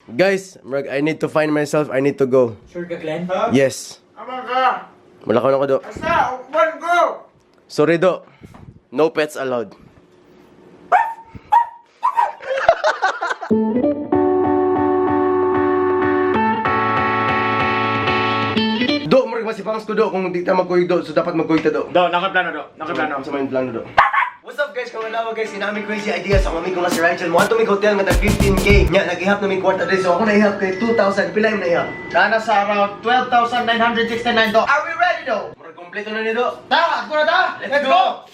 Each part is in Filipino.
Guys, I need to find myself. I need to go. Sure ka, Glenn? Yes. Ama ka! Wala ko na ko, Do. Asa! Ukban ko! Sorry, Do. No pets allowed. Do, murag masipangas ko, Do. Kung di ta magkuhig, Do. So, dapat magkuhig ta, Do. Do, nakaplano, Do. Nakaplano. Sa may plano, Do. What's up, guys? Kung alawa, guys, sinami crazy idea sa mami ko nga si Rigel. Mo ato may hotel nga tag 15K. Nya, nag-ihap na may kwarta din. So, ako na-ihap kay 2,000. Pila yung na-ihap? Sana sa around 12,969, Do. Are we ready, Do? Murag kompleto na ni, Do. Ta, ako na ta! Let's go!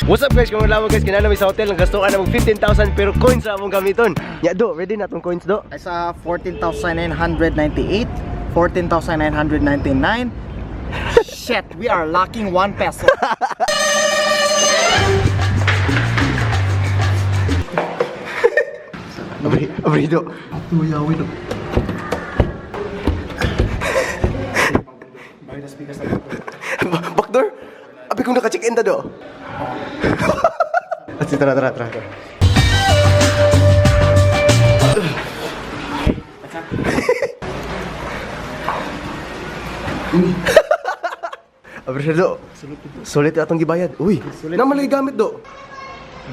What's up, guys? Kung alawa, guys, kinanami sa hotel. Nagastuan na mag 15,000 pero coins na among gamiton. Nya, Do, ready na itong coins, Do? Ay sa 14,998, 14,999. Shit, we are lacking 1 peso. Abri, Do. Uyawi, Do. Backdoor? Abi kung naka-check-in ta, Do. At tara. Abri siya, Do. Sulit yung atong gibayad. Uy, namalay gamit, Do.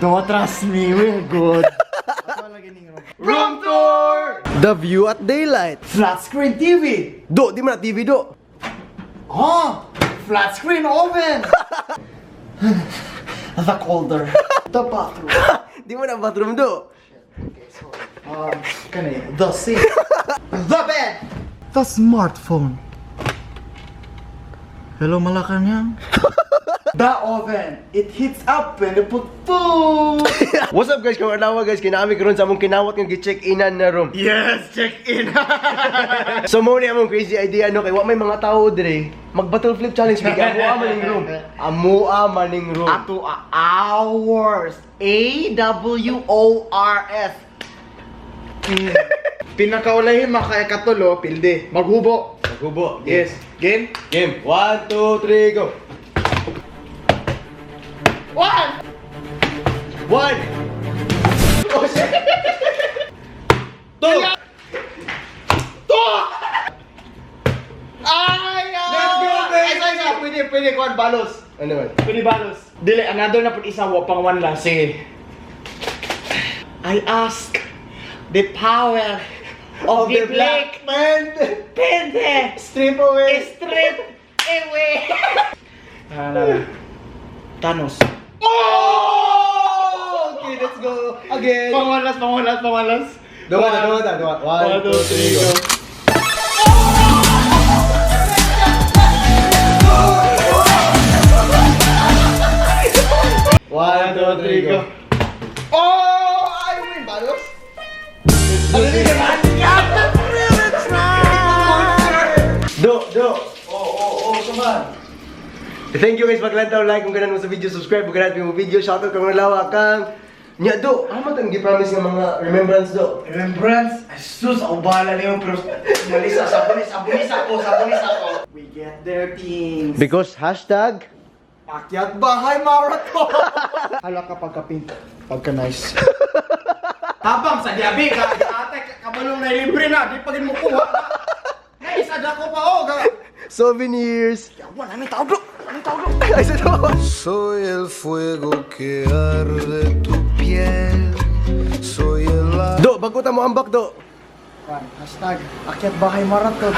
Don't trust me, we're good. Room tour! The view at daylight. Flat screen TV. Do, di mo na TV, Do. Oh, flat screen oven. The colder. The bathroom. Di mo na bathroom, Do. The sink. The bed. The smartphone. Hello, Malacanang. The oven. It heats up when you put food. What's up, guys? Kung alawa, guys, kinami karon sa among kinawat nga gi-check-inan na room. Yes, check in. So mo ni among crazy idea, no, kay wa may mga tao dire. Mag-battle flip challenge bigyan mo maning room. Amua maning room. Ato hours. AWORS. Pinakaulahin makaya katulo, pilde. Maghubo. Maghubo. Yes. Game? Game. 1, 2, 3, go. 1! 1. Oh, shit. 2. Ay! Let's go, baby! Isa. Pwede, kuwan, balos. Ano man? Pwede balos. Dili, another na po isa, wapang one lang. Sige. I ask the power of the black man. panther Strip away. strip away. Thanos. Oh! Okay, let's go again. Pangwalas. Dua. 1, 2, 3, go. One, two, three, go. Oh! I win, balos. Do. Saman. Thank you guys, paglantaw, like kung ganun mo sa video, subscribe kung ganun mo video, shoutout kung nalawa kang nya, Do, ano man itong gi-promise ng mga remembrance, Do? Remembrance? Sus, ako bahala niyo, pero sabunis ako. We get their things. Because hashtag Akyat bahay marathon! Hala ka pagka-pink, pagka-nice. Habang sa diabi, ate, kabalong na libre na, di pa rin mo kuha na. Nice, ada ko pa, souvenirs. Wala, may tao, bro! Ay, sa Do. Soy el fuego que arde tu piel. Soy el Do, bago ta mo ambak, Do. Hashtag, Akyat bahay marathon.